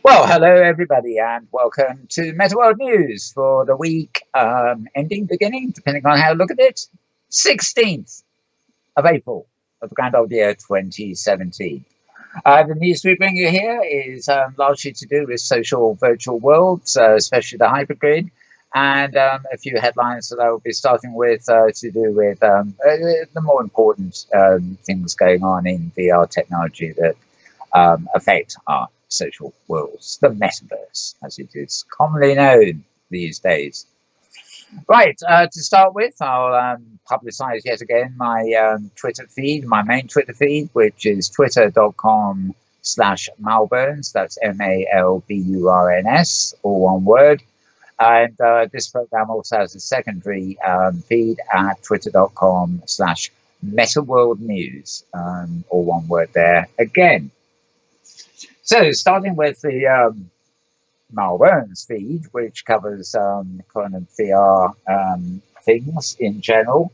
Well, hello everybody, and welcome to Metaworld News for the week beginning, depending on how you look at it, 16th of April of the grand old year 2017. The news we bring you here is largely to do with social virtual worlds, especially the hypergrid, and a few headlines that I will be starting with to do with the more important things going on in VR technology that affect our social worlds, the metaverse, as it is commonly known these days. Right, to start with, I'll publicize yet again my Twitter feed, my main Twitter feed, which is twitter.com/Malburns. That's Malburns, all one word. And this program also has a secondary feed at twitter.com/Metaworld News, all one word there again. So, starting with the Malburns feed, which covers kind of VR things in general.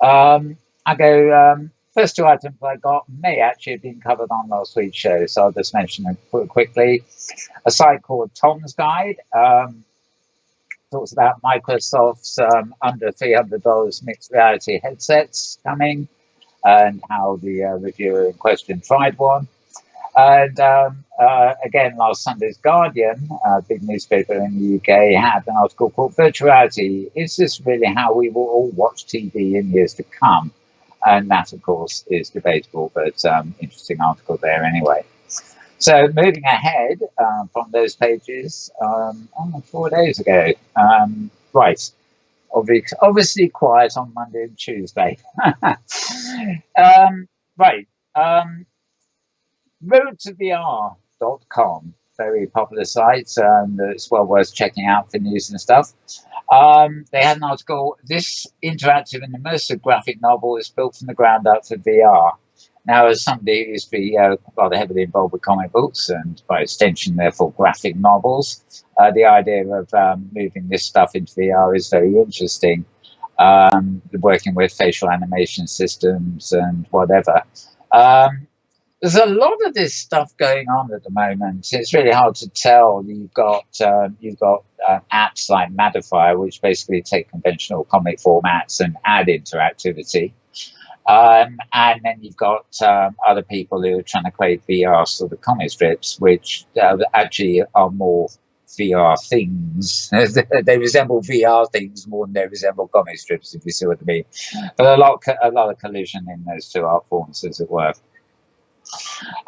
I go, first two items I got may actually have been covered on last week's show, so I'll just mention them quickly. A site called Tom's Guide talks about Microsoft's under $300 mixed reality headsets coming and how the reviewer in question tried one. And again, last Sunday's Guardian, a big newspaper in the UK, had an article called Virtual Reality. Is this really how we will all watch TV in years to come? And that, of course, is debatable, but interesting article there anyway. So moving ahead from those pages, 4 days ago, right, obviously quiet on Monday and Tuesday. Right. RoadToVR.com, very popular site that's well worth checking out for news and stuff. They had an article, this interactive and immersive graphic novel is built from the ground up for VR. Now, as somebody who used to be rather heavily involved with comic books and by extension, therefore, graphic novels, the idea of moving this stuff into VR is very interesting. Working with facial animation systems and whatever. There's a lot of this stuff going on at the moment. It's really hard to tell. You've got apps like Metaverse, which basically take conventional comic formats and add interactivity. And then you've got other people who are trying to create VR sort of comic strips, which actually are more VR things. They resemble VR things more than they resemble comic strips, if you see what I mean. But a lot of collision in those two art forms, as it were.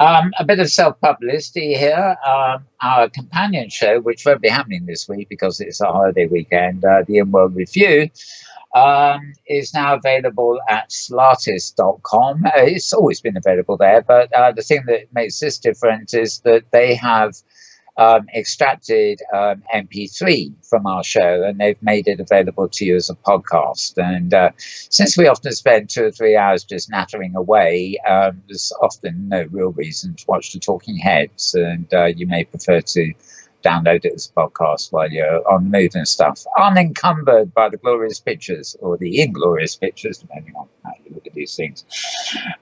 A bit of self-publicity here. Our companion show, which won't be happening this week because it's a holiday weekend, the Inworld Review, is now available at slartist.com. It's always been available there, but the thing that makes this different is that they have extracted MP3 from our show, and they've made it available to you as a podcast. And since we often spend 2 or 3 hours just nattering away, there's often no real reason to watch the talking heads, and you may prefer to download it as a podcast while you're on the move and stuff, unencumbered by the glorious pictures or the inglorious pictures, depending on how you look at these things.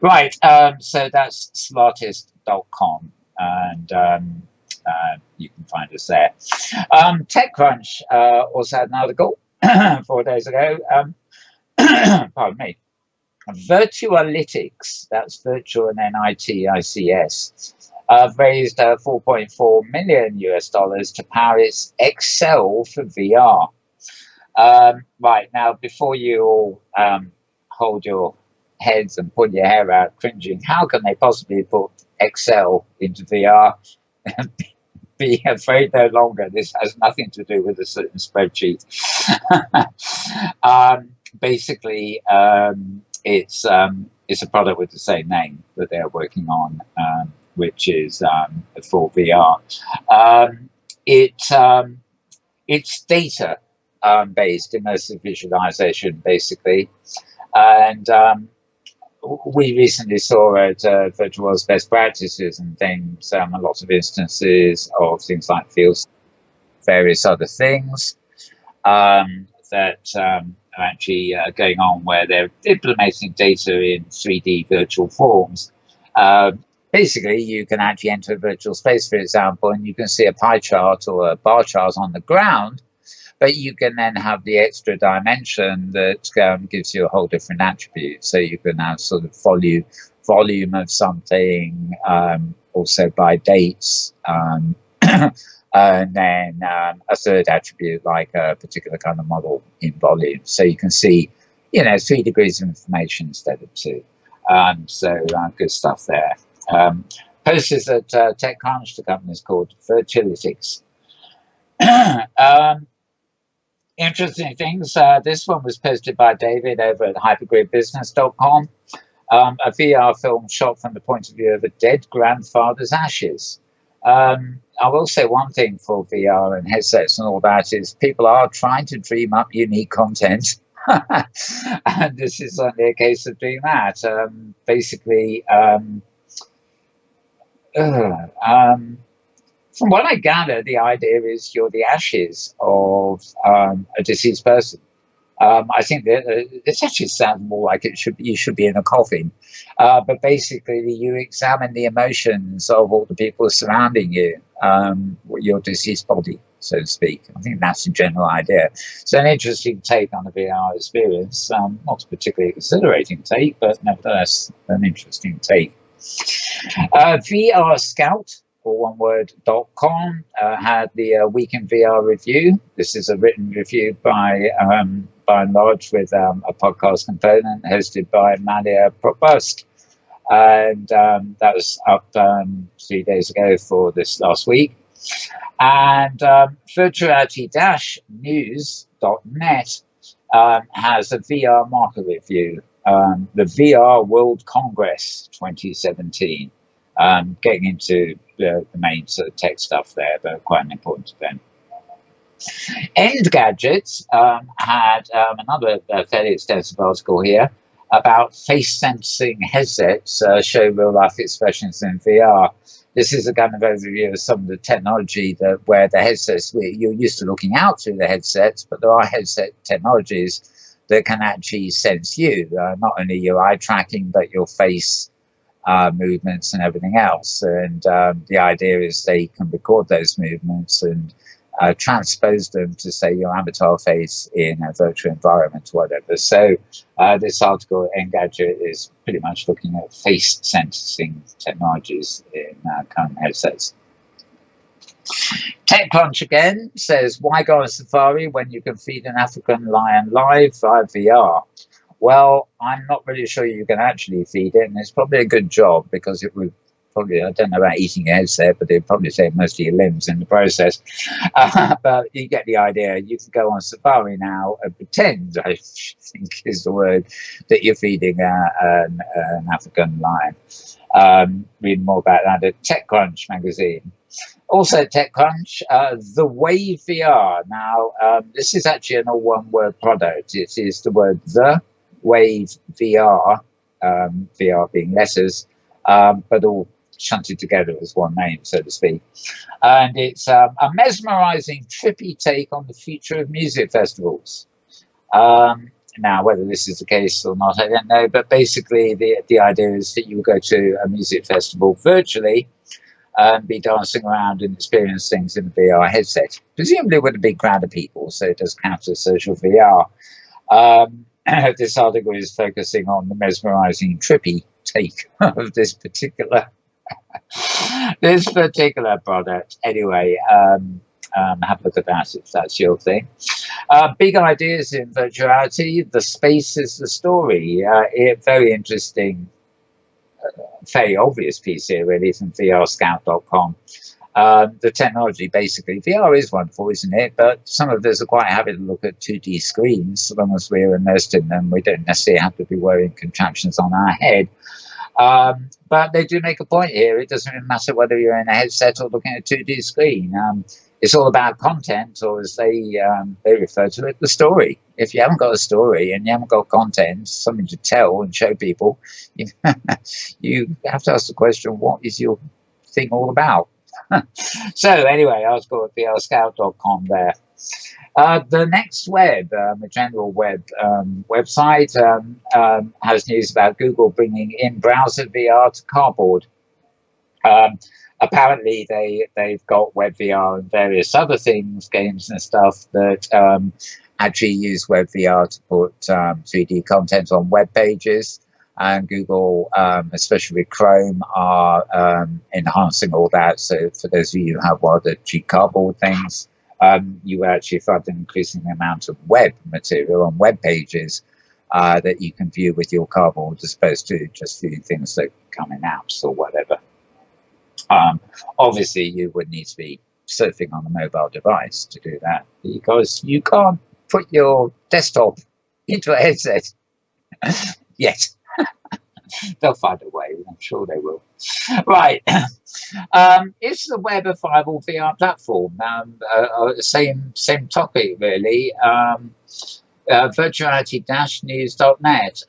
Right, so that's slartist.com, and you can find us there. TechCrunch also had an article 4 days ago. Pardon me. Virtualytics, that's virtual and then ITICS, raised $4.4 million to power its Excel for VR. Right, now, before you all hold your heads and pull your hair out cringing, how can they possibly put Excel into VR? Be afraid no longer. This has nothing to do with a certain spreadsheet. Basically, it's a product with the same name that they're working on, which is for VR. It's data based immersive visualization, basically, and we recently saw at Virtual World's best practices and things, a lot of instances of things like fields, various other things that are actually going on where they're implementing data in 3D virtual forms. Basically, you can actually enter a virtual space, for example, and you can see a pie chart or a bar chart on the ground, but you can then have the extra dimension that gives you a whole different attribute. So you can have sort of volume of something, also by dates, and then a third attribute like a particular kind of model in volume. So you can see, 3 degrees of information instead of 2. Good stuff there. Posted at TechCrunch, the company is called Virtualytics. Interesting things. This one was posted by David over at hypergridbusiness.com. A VR film shot from the point of view of a dead grandfather's ashes. I will say one thing for VR and headsets and all that is people are trying to dream up unique content. And this is only a case of doing that. From what I gather, the idea is you're the ashes of a deceased person. I think that it actually sounds more like you should be in a coffin, but basically you examine the emotions of all the people surrounding you, your deceased body, so to speak. I think that's the general idea. So an interesting take on the VR experience, not a particularly exhilarating take, but nevertheless an interesting take. VR Scout, or one word.com, had the Week in VR review. This is a written review by and large with a podcast component hosted by Malia Probust. And that was up 3 days ago for this last week. And virtuality-news.net has a VR market review, the VR World Congress 2017. Getting into the main sort of tech stuff there, but quite an important event. Engadget had another fairly extensive article here about face sensing headsets show real life expressions in VR. This is a kind of overview of some of the technology where the headsets, you're used to looking out through the headsets, but there are headset technologies that can actually sense you, not only your eye tracking, but your face movements and everything else. And the idea is they can record those movements and transpose them to, say, your avatar face in a virtual environment or whatever. So this article, Engadget, is pretty much looking at face sensing technologies in current headsets. TechCrunch again says, why go on safari when you can feed an African lion live via VR? Well, I'm not really sure you can actually feed it, and it's probably a good job because it would probably, I don't know about eating a headset, but it'd probably save most of your limbs in the process. But you get the idea. You can go on safari now and pretend, I think is the word, that you're feeding an African lion. Read more about that at TechCrunch magazine. Also TechCrunch, the Wave VR. Now, this is actually an all one word product. It is the word the Wave VR, VR being letters, but all shunted together as one name, so to speak. And it's a mesmerizing, trippy take on the future of music festivals. Now, whether this is the case or not, I don't know. But basically, the idea is that you will go to a music festival virtually and be dancing around and experience things in a VR headset, presumably with a big crowd of people, so it does count as social VR. This article is focusing on the mesmerizing, trippy take of this particular product. Anyway, have a look at that if that's your thing. Big ideas in virtuality. The space is the story. Very interesting, very obvious piece here, really, from VRScout.com. The technology, basically, VR is wonderful, isn't it? But some of us are quite happy to look at 2D screens. So long as we're immersed in them, we don't necessarily have to be wearing contraptions on our head. But they do make a point here. It doesn't really matter whether you're in a headset or looking at a 2D screen. It's all about content, or as they refer to it, the story. If you haven't got a story and you haven't got content, something to tell and show people, you have to ask the question, what is your thing all about? So anyway, I was called VRScout.com there. The Next Web, a general web website, has news about Google bringing in browser VR to cardboard. Um, Apparently, they've got web VR and various other things, games and stuff that actually use web VR to put 3D content on web pages. And Google, especially with Chrome, are enhancing all that. So for those of you who have one of the cheap cardboard things, you actually find an increasing amount of web material on web pages that you can view with your cardboard, as opposed to just viewing things that come in apps or whatever. Um, Obviously, you would need to be surfing on a mobile device to do that, because you can't put your desktop into a headset yet. They'll find a way, I'm sure they will. Right. Is the web a viable VR platform? Same topic, really. Virtuality-news.net,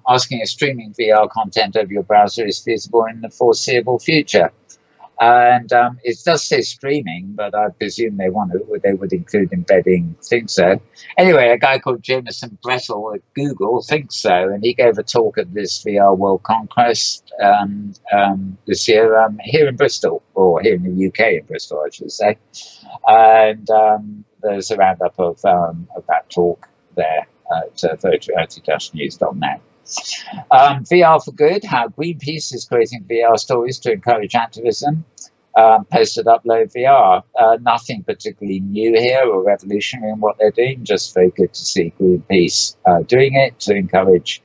asking if streaming VR content over your browser is feasible in the foreseeable future. And it does say streaming, but I presume they would include embedding. Think so. Anyway, a guy called Jameson Brettle at Google thinks so, and he gave a talk at this VR World Congress this year here in Bristol, or here in the UK in Bristol, I should say. And there's a roundup of that talk there at virtuality-news.net. VR for Good, how Greenpeace is creating VR stories to encourage activism. Posted Upload VR. Nothing particularly new here or revolutionary in what they're doing, just very good to see Greenpeace doing it to encourage,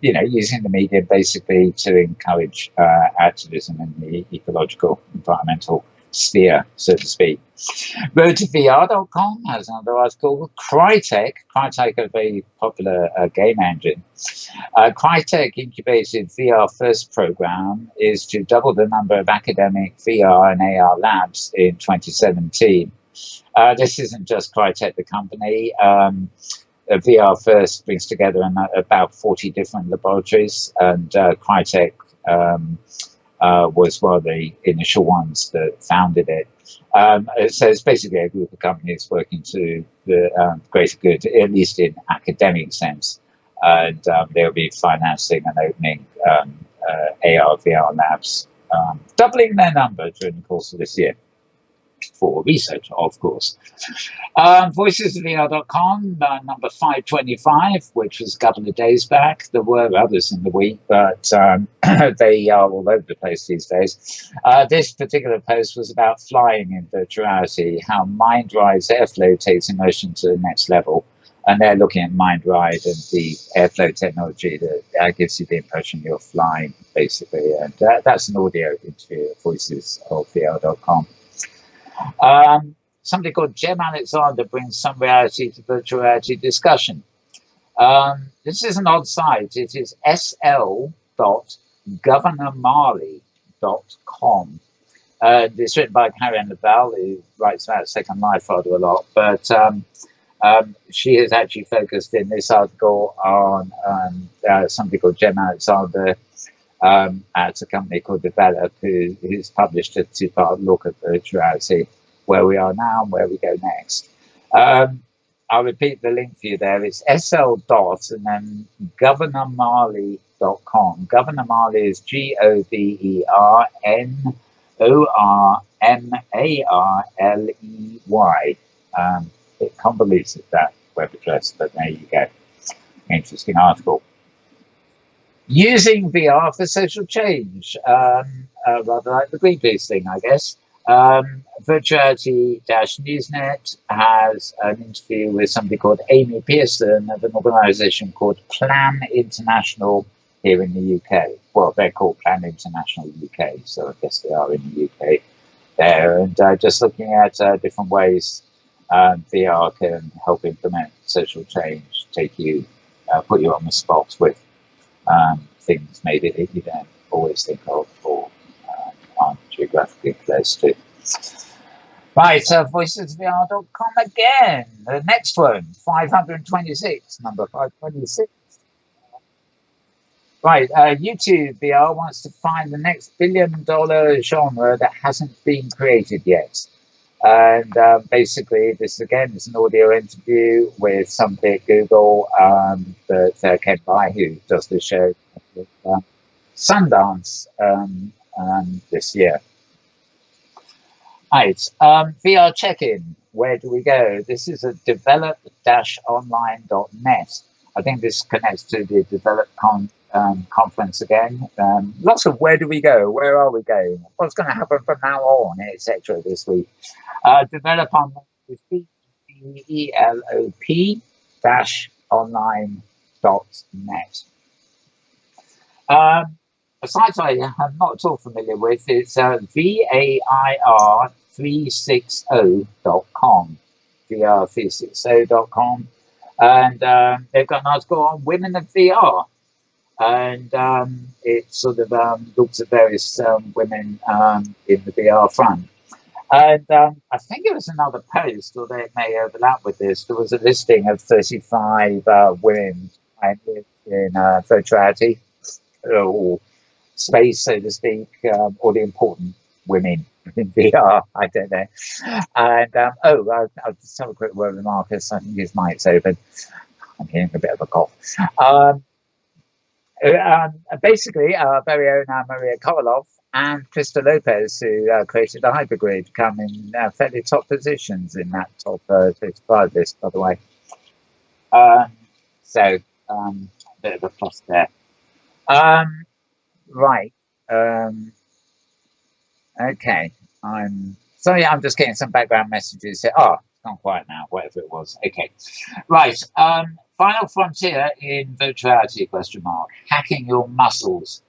using the media basically to encourage activism in the ecological, environmental sphere, so to speak. RoadToVR.com has another article. Crytek, a very popular game engine. Crytek incubated VR First program is to double the number of academic VR and AR labs in 2017. This isn't just Crytek, the company. VR First brings together about 40 different laboratories, and Crytek was one of the initial ones that founded it. So it's basically a group of companies working to the greater good, at least in academic sense. And they'll be financing and opening AR, VR labs, doubling their number during the course of this year for research, of course. VoicesOfVR.com, number 525, which was a couple of days back. There were others in the week, but they are all over the place these days. This particular post was about flying in virtuality, how MindRide's airflow takes immersion to the next level. And they're looking at MindRide and the airflow technology that gives you the impression you're flying, basically. And that's an audio interview at VoicesOfVR.com. Somebody called Jem Alexander brings some reality to virtual reality discussion. This is an odd site. It is sl.governormarley.com. It's written by Karen LaBelle, who writes about Second Life rather a lot, but she has actually focused in this article on somebody called Jem Alexander at a company called Develop, who's published a two-part look at virtuality, where we are now and where we go next. I'll repeat the link for you there. It's sl. and then governormarley.com. Governor Marley is GOVERNORMARLEY. It convolutes that web address, but there you go. Interesting article. Using VR for social change, rather like the Greenpeace thing, I guess. Virtuality-Newsnet has an interview with somebody called Amy Pearson of an organisation called Plan International here in the UK. Well, they're called Plan International UK, so I guess they are in the UK there. And just looking at different ways VR can help implement social change, put you on the spot with things maybe that you don't always think of or aren't geographically close to. Right, voicesvr.com again. The next one, 526, number 526. Right, YouTube VR wants to find the next billion-dollar genre that hasn't been created yet. And basically, this again is an audio interview with somebody at Google that came by who does the show. Sundance this year. Right, VR check-in. Where do we go? This is a develop-online.net. I think this connects to the conference again. Lots of where do we go? Where are we going? What's going to happen from now on, etc. this week. Develop online is DEVELOP-online.net. A site I am not at all familiar with is VAIR360.com. VR360.com. And they've got an article on women of VR. And it sort of looks at various women in the VR front. And I think it was another post, although it may overlap with this. There was a listing of 35 women in virtuality, or space, so to speak, or the important women in VR. I don't know. And I'll just have a quick word with Marcus. I think his mic's open. I'm hearing a bit of a cough. Basically, our very own Maria Kovalov and Krista Lopez, who created the hypergrid, come in fairly top positions in that top 35 list, by the way. So, a bit of a plus there. Right. Okay. I'm just getting some background messages here. Oh, it's gone quiet now, whatever it was. Okay. Right. Final frontier in virtuality, ? Hacking your muscles.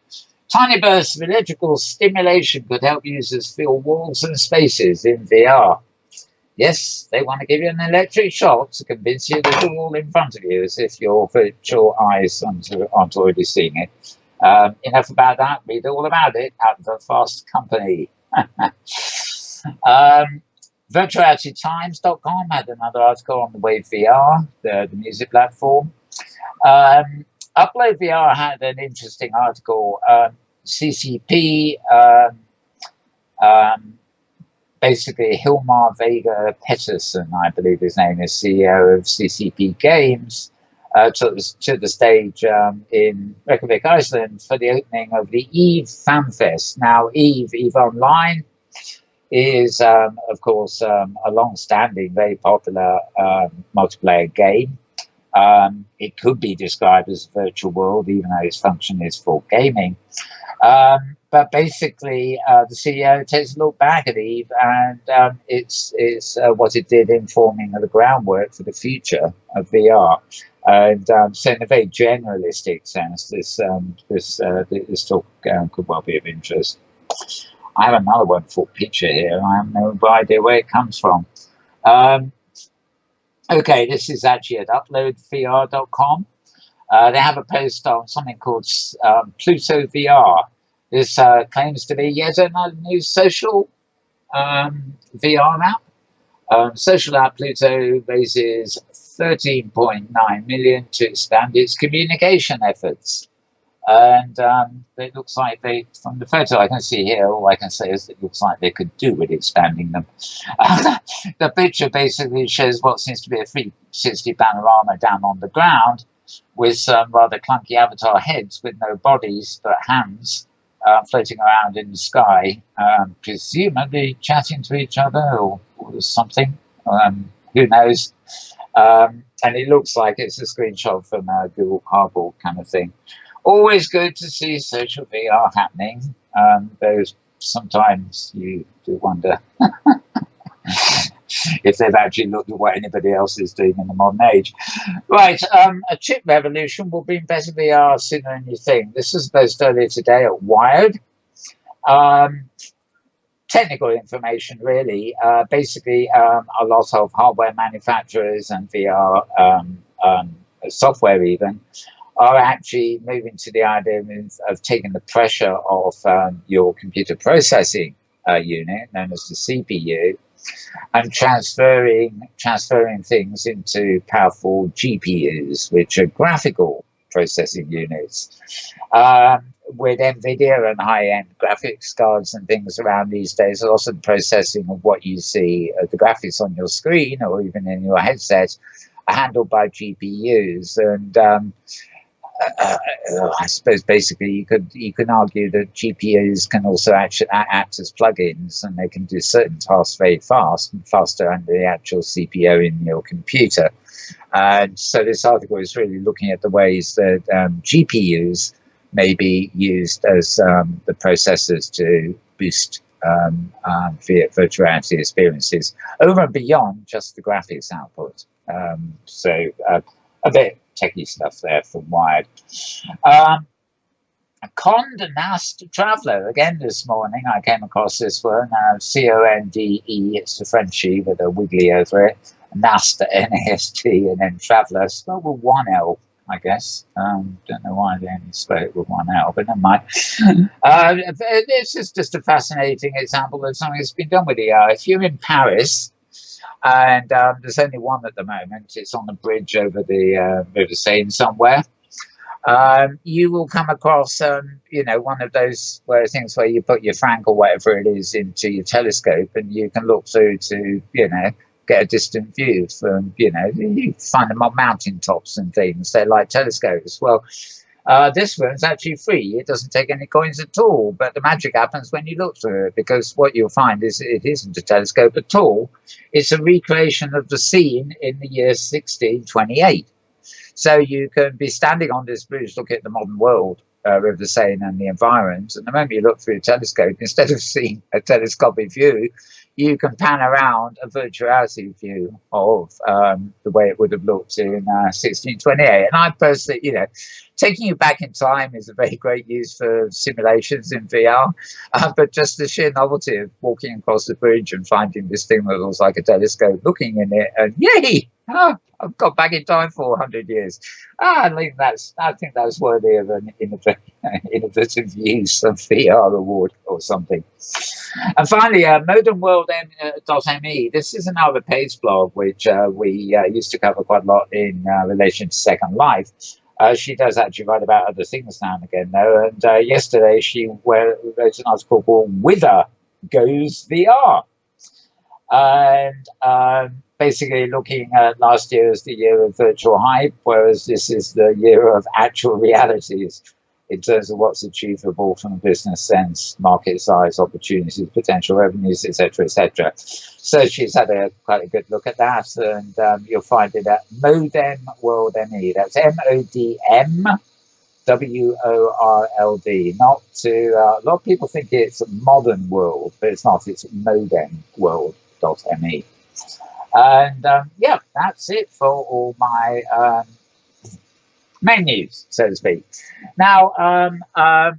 Tiny bursts of electrical stimulation could help users feel walls and spaces in VR. Yes, they want to give you an electric shock to convince you there's a wall in front of you, as if your virtual eyes aren't already seeing it. Enough about that. Read all about it at the Fast Company. VirtualityTimes.com had another article on the Wave VR, the music platform. Upload VR had an interesting article. CCP, basically Hilmar Vega Pettersson, I believe his name is, CEO of CCP Games, took to the stage in Reykjavik, Iceland, for the opening of the EVE FanFest. Now, EVE Online, is, of course, a long-standing, very popular multiplayer game. It could be described as a virtual world, even though its function is for gaming. But basically, the CEO takes a look back at EVE, and it's what it did in forming the groundwork for the future of VR. And so, in a very generalistic sense, this talk could well be of interest. I have another wonderful picture here. I have no idea where it comes from. Okay, this is actually at uploadvr.com. They have a post on something called Pluto VR. This claims to be yet another new social VR app. Social app Pluto raises 13.9 million to expand its communication efforts. And it looks like from the photo I can see here, all I can say is it looks like they could do with expanding them. The picture basically shows what seems to be a 360 panorama down on the ground, with some rather clunky avatar heads with no bodies but hands floating around in the sky, presumably chatting to each other or something. Who knows? And it looks like it's a screenshot from Google Cardboard kind of thing. Always good to see social VR happening, though sometimes you do wonder if they've actually looked at what anybody else is doing in the modern age. Right, a chip revolution will bring better VR sooner than you think. This was posted earlier today at Wired. Technical information, really. Basically, a lot of hardware manufacturers and VR software even are actually moving to the idea of taking the pressure off your computer processing unit, known as the CPU, and transferring things into powerful GPUs, which are graphical processing units. With NVIDIA and high-end graphics cards and things around these days, a lot of the processing of what you see, the graphics on your screen or even in your headset, are handled by GPUs. And I suppose basically you can argue that GPUs can also actually act as plugins, and they can do certain tasks very fast, faster than the actual CPU in your computer. And so this article is really looking at the ways that GPUs may be used as the processors to boost virtual reality experiences over and beyond just the graphics output. A bit techie stuff there from Wired. Condé Nast Traveller, again this morning I came across this one, Conde, it's the Frenchy with a wiggly over it, Nast, N-A-S-T, and then Traveller, spelled with one L, I guess. Don't know why they only spell it with one L, but never mind. This is just a fascinating example of something that's been done with AI. If you're in Paris, and there's only one at the moment, it's on the bridge over the River Seine somewhere, you will come across, one of those things where you put your frank or whatever it is into your telescope, and you can look through to, get a distant view from, you find them on mountain tops and things. They're like telescopes. Well, this one's actually free. It doesn't take any coins at all. But the magic happens when you look through it, because what you'll find is it isn't a telescope at all. It's a recreation of the scene in the year 1628. So you can be standing on this bridge looking at the modern world, River Seine and the environment, and the moment you look through a telescope, instead of seeing a telescopic view, you can pan around a virtual reality view of the way it would have looked in 1628. And I personally, taking you back in time is a very great use for simulations in VR, but just the sheer novelty of walking across the bridge and finding this thing that looks like a telescope, looking in it, and yay! I've got back in time for 100 years. I think that's worthy of an innovative use of VR award or something. And finally, modernworld.me. This is another page blog which we used to cover quite a lot in relation to Second Life. She does actually write about other things now and again, though. And yesterday she wrote an article called "Whither Goes VR?" And basically looking at last year as the year of virtual hype, whereas this is the year of actual realities in terms of what's achievable from a business sense, market size, opportunities, potential revenues, etc., etc. So she's had quite a good look at that, and you'll find it at Modem.me. That's MODM.WORLD. Not to a lot of people think it's Modern World, but it's not. It's Modemworld.me. And that's it for all my main news, so to speak. Now, I'm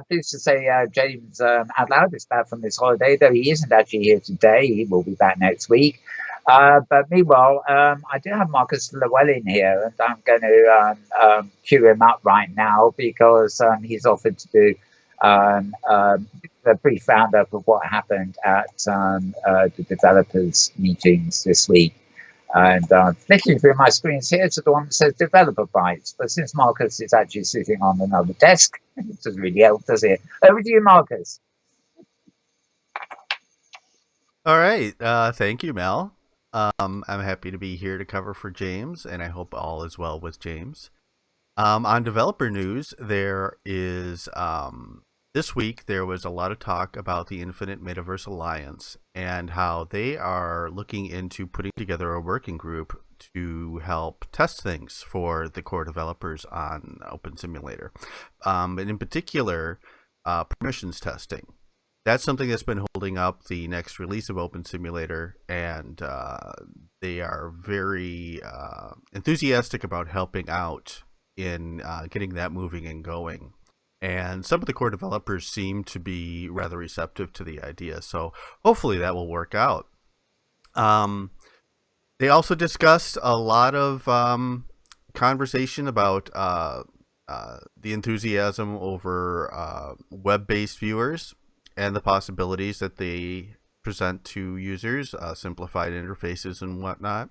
pleased to say James Adloud is back from his holiday, though he isn't actually here today. He will be back next week. But meanwhile, I do have Marcus Llewellyn here, and I'm going to cue him up right now because he's offered to do a brief roundup of what happened at the developers meetings this week. And flicking through my screens here to the one that says developer bites. But since Marcus is actually sitting on another desk, it doesn't really help, does it? Over to you, Marcus. All right. Thank you, Mel. I'm happy to be here to cover for James, and I hope all is well with James. On developer news, there is this week there was a lot of talk about the Infinite Metaverse Alliance and how they are looking into putting together a working group to help test things for the core developers on Open Simulator, and in particular, permissions testing. That's something that's been holding up the next release of Open Simulator, and they are very enthusiastic about helping out in getting that moving and going. And some of the core developers seem to be rather receptive to the idea, so hopefully that will work out. They also discussed a lot of conversation about the enthusiasm over web-based viewers and the possibilities that they present to users, simplified interfaces and whatnot,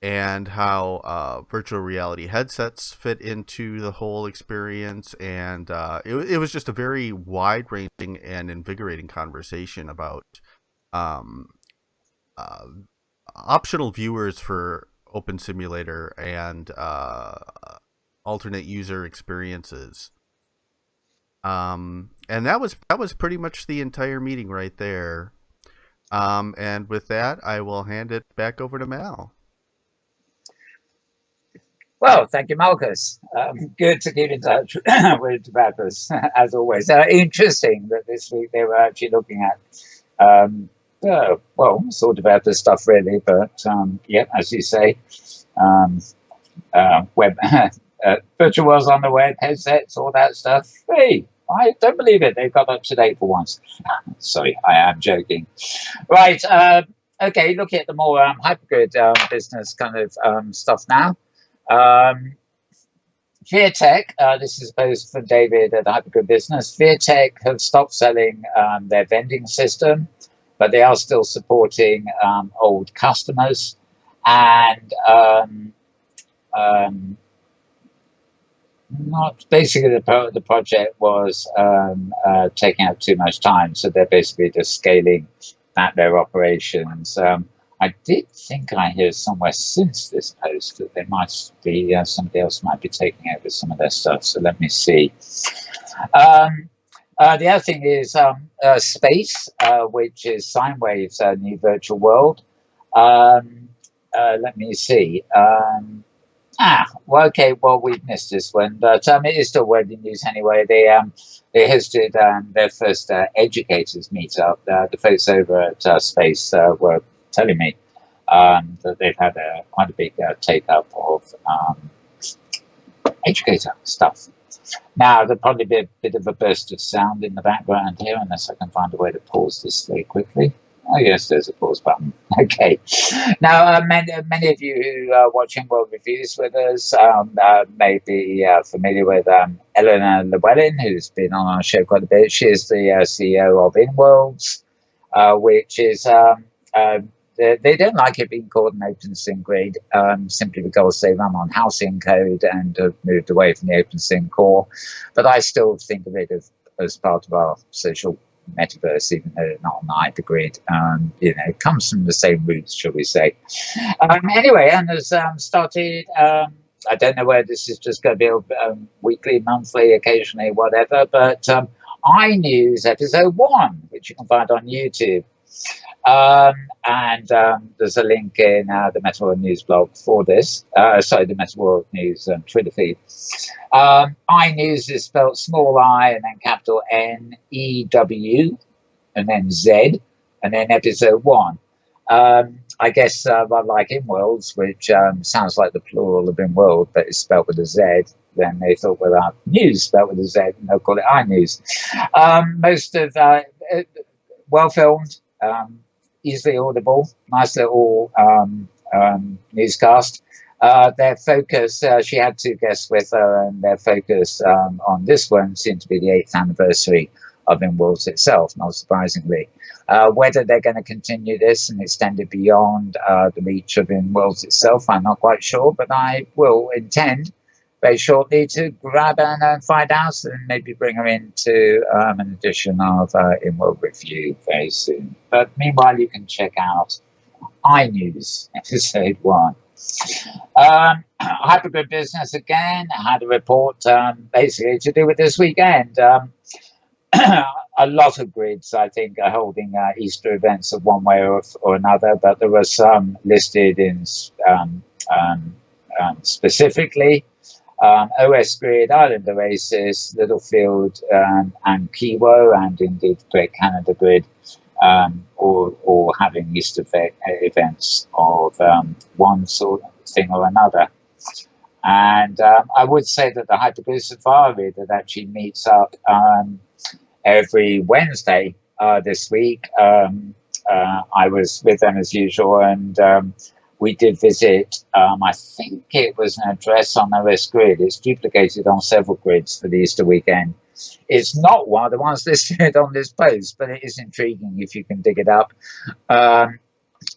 and how virtual reality headsets fit into the whole experience. And it was just a very wide-ranging and invigorating conversation about optional viewers for Open Simulator and alternate user experiences. And that was pretty much the entire meeting right there. And with that, I will hand it back over to Mal. Well, thank you, Marcus. Good to keep in touch with developers, as always. Interesting that this week they were actually looking at, well, sort of developer stuff, really. But yeah, as you say, web, virtual worlds on the web, headsets, all that stuff. Hey, I don't believe it. They've got up to date for once. Sorry, I am joking. Right. Okay, looking at the more hypergrid business kind of stuff now. VeerTech, this is a post from David at the Hypergrid Business. VeerTech have stopped selling their vending system, but they are still supporting old customers. And not basically the project was taking up too much time, so they're basically just scaling back their operations. I did think I heard somewhere since this post that there might be somebody else might be taking over some of their stuff. So let me see. The other thing is space, which is Sinewaves' new virtual world. Let me see. Well, okay. Well, we've missed this one, but it is still worthy news anyway. They hosted their first educators meetup. The folks over at Space were telling me that they've had quite a big take up of educator stuff. Now, there'll probably be a bit of a burst of sound in the background here, unless I can find a way to pause this very quickly. Oh, yes, there's a pause button. Okay. Now, many of you who are watching World Reviews with us may be familiar with Eleanor Llewellyn, who's been on our show quite a bit. She is the CEO of Inworld, which is... they don't like it being called an OpenSync grid simply because they run on housing code and have moved away from the OpenSync core. But I still think of it as part of our social metaverse, even though it's not on the hypergrid. It comes from the same roots, shall we say. Anyway, and has started... I don't know whether this is just going to be weekly, monthly, occasionally, whatever, but iNews Episode 1, which you can find on YouTube. And there's a link in the Metaworld News blog for this. Sorry, the Metaworld News Twitter feed. iNews is spelled small I and then capital NEW and then Z and then Episode 1. I guess like Inworlds, which sounds like the plural of Inworld, but it's spelled with a Z. Then they thought, well, news spelled with a Z, and they'll call it iNews. Most of well filmed. Easily audible, nice little newscast. Their focus, she had two guests with her, and their focus on this one seemed to be the 8th anniversary of Inworld itself, not surprisingly. Whether they're going to continue this and extend it beyond the reach of Inworld itself, I'm not quite sure, but I will intend very shortly to grab her and find out and maybe bring her into an edition of Inworld Review very soon. But meanwhile, you can check out iNews Episode 1. Hypergrid Business again had a report basically to do with this weekend. A lot of grids, I think, are holding Easter events of one way or another, but there were some listed in specifically. OS Grid, Island Oasis, Littlefield, and Kiwo, and indeed Great Canada Grid, or having Easter events of one sort of thing or another. And I would say that the Hypergrid Safari that actually meets up every Wednesday this week. I was with them as usual, and we did visit, I think it was an address on OS Grid. It's duplicated on several grids for the Easter weekend. It's not one of the ones listed on this post, but it is intriguing if you can dig it up.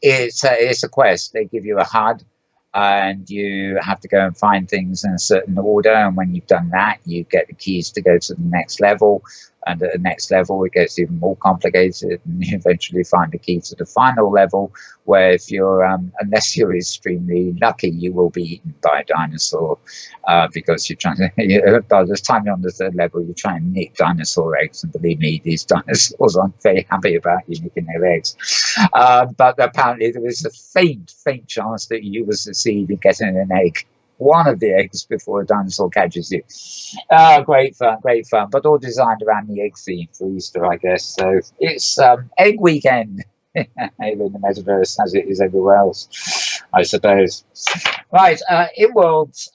It's a quest. They give you a HUD, and you have to go and find things in a certain order. And when you've done that, you get the keys to go to the next level. And at the next level, it gets even more complicated, and you eventually find the key to the final level, where if you're, unless you're extremely lucky, you will be eaten by a dinosaur, because you're trying to. By the time you're on the third level, you're trying to nick dinosaur eggs, and believe me, these dinosaurs aren't very happy about you nicking their eggs. But apparently, there is a faint chance that you will succeed in getting an egg, one of the eggs, before a dinosaur catches you. Great fun, great fun. But all designed around the egg theme for Easter, I guess. So it's egg weekend in the metaverse, as it is everywhere else, I suppose. Right, Inworld.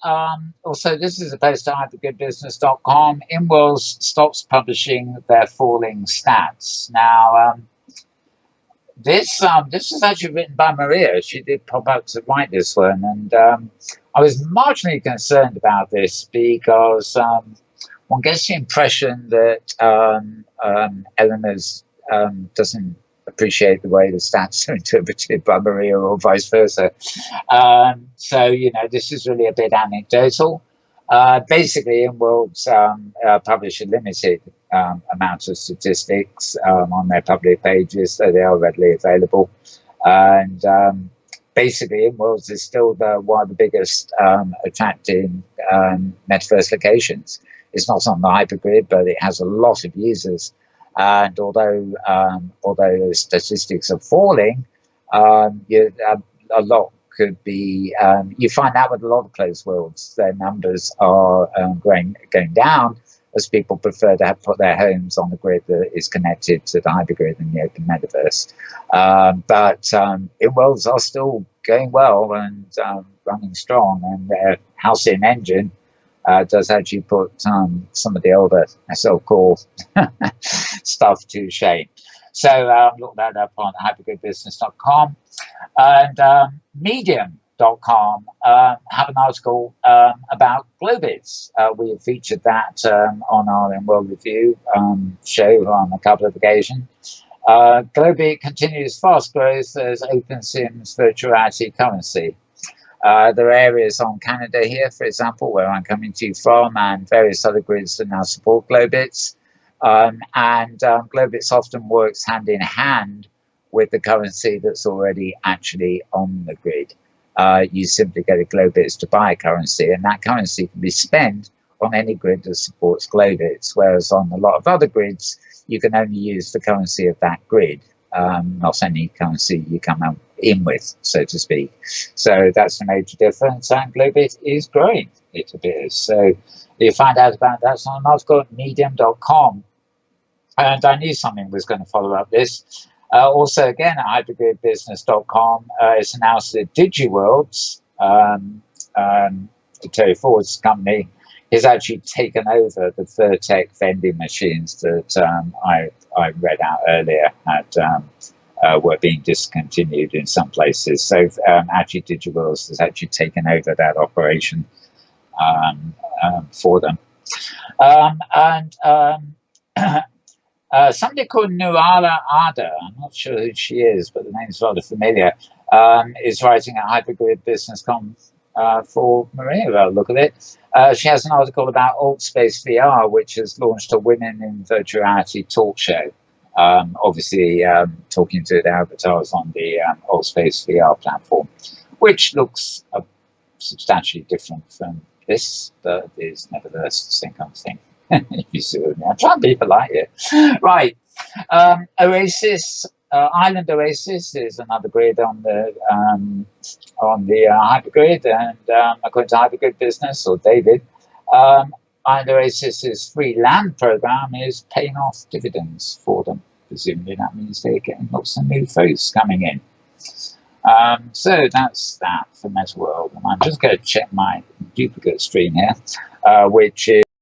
Also, this is a post on hypergoodbusiness.com. Inworld stops publishing their falling stats. Now, this is actually written by Maria. She did pop up to write this one, and I was marginally concerned about this because one gets the impression that Eleanor's doesn't appreciate the way the stats are interpreted by Maria, or vice versa. So this is really a bit anecdotal. Basically, Inworld publish a limited amount of statistics on their public pages, so they are readily available. And basically, Inworld is still one of the biggest attracting metaverse locations. It's not on the hypergrid, but it has a lot of users. And although the statistics are falling, a lot could be. You find out with a lot of closed worlds, their numbers are going down as people prefer to put their homes on the grid that is connected to the hypergrid in the open metaverse. But Inworlds are still going well and running strong, and their Halcyon engine does actually put some of the older so-called stuff to shame. So look that up on hypergoodbusiness.com. And medium.com have an article about Globits. We have featured that on our Inworld Review show on a couple of occasions. Globit continues fast growth as OpenSim's virtual reality currency. There are areas on Canada here, for example, where I'm coming to you from, and various other grids that now support Globits. Globits often works hand in hand with the currency that's already actually on the grid. You simply get a Globits to buy a currency, and that currency can be spent on any grid that supports Globits, whereas on a lot of other grids, you can only use the currency of that grid, not any currency you come in with, so to speak. So that's a major difference, and Globit is growing. It appears. So you find out about that on an article at medium.com. And I knew something was going to follow up this. Also, again, at hypergoodbusiness.com, it's announced that DigiWorlds, Terry Ford's company, has actually taken over the Vertec vending machines that I read out earlier were being discontinued in some places. So actually, DigiWorlds has actually taken over that operation for them. Somebody called Nuala Ardor, I'm not sure who she is, but the name's rather familiar, is writing at hypergoodbusiness.com for Maria, by the look of it. She has an article about Altspace VR, which has launched a Women in Virtual Reality talk show. Obviously, talking to the avatars on the Altspace VR platform, which looks substantially different from this, but is nevertheless the same kind of thing. You see what I mean? I'm trying to be polite here. Right. Oasis, Island Oasis is another grid on the hypergrid, and according to Hypergrid Business, or David, Island Oasis's free land program is paying off dividends for them. Presumably that means they're getting lots of new folks coming in. So that's that for Metaworld. And I'm just going to check my duplicate screen here, which is